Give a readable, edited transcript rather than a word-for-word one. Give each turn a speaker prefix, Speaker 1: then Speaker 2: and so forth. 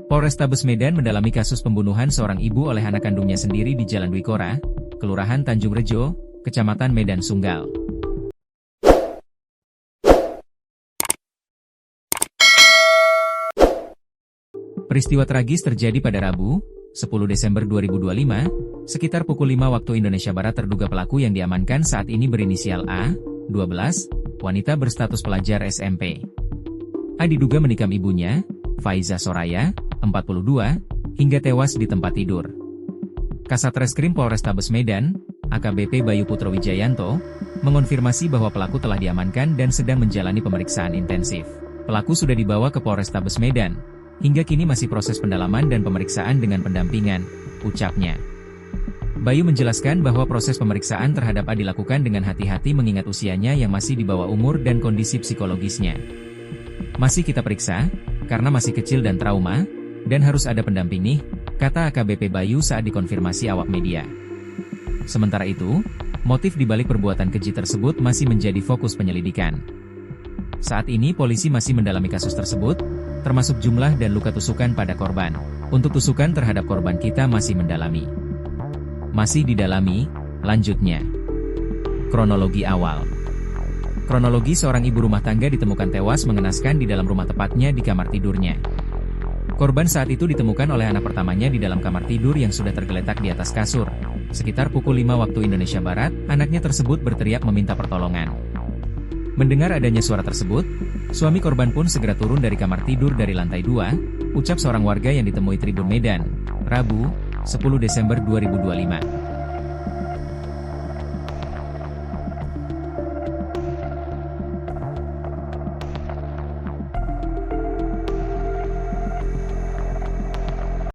Speaker 1: Polrestabes Medan mendalami kasus pembunuhan seorang ibu oleh anak kandungnya sendiri di Jalan Dwi Kora, Kelurahan Tanjung Rejo, Kecamatan Medan Sunggal. Peristiwa tragis terjadi pada Rabu, 10 Desember 2025, sekitar pukul 5 waktu Indonesia Barat. Terduga pelaku yang diamankan saat ini berinisial A, 12, wanita berstatus pelajar SMP. A diduga menikam ibunya, Faiza Soraya, 42, hingga tewas di tempat tidur. Kasat Reskrim Polrestabes Medan, AKBP Bayu Putro Wijayanto, mengonfirmasi bahwa pelaku telah diamankan dan sedang menjalani pemeriksaan intensif. Pelaku sudah dibawa ke Polrestabes Medan. Hingga kini masih proses pendalaman dan pemeriksaan dengan pendampingan, ucapnya. Bayu menjelaskan bahwa proses pemeriksaan terhadap A dilakukan dengan hati-hati mengingat usianya yang masih di bawah umur dan kondisi psikologisnya. Masih kita periksa, karena masih kecil dan trauma, dan harus ada pendamping nih, kata AKBP Bayu saat dikonfirmasi awak media. Sementara itu, motif dibalik perbuatan keji tersebut masih menjadi fokus penyelidikan. Saat ini polisi masih mendalami kasus tersebut, termasuk jumlah dan luka tusukan pada korban. Untuk tusukan terhadap korban kita masih mendalami. Masih didalami, lanjutnya. Kronologi awal. Kronologi seorang ibu rumah tangga ditemukan tewas mengenaskan di dalam rumah, tepatnya di kamar tidurnya. Korban saat itu ditemukan oleh anak pertamanya di dalam kamar tidur yang sudah tergeletak di atas kasur. Sekitar pukul 5 waktu Indonesia Barat, anaknya tersebut berteriak meminta pertolongan. Mendengar adanya suara tersebut, suami korban pun segera turun dari kamar tidur dari lantai 2, ucap seorang warga yang ditemui Tribun Medan, Rabu, 10 Desember 2025.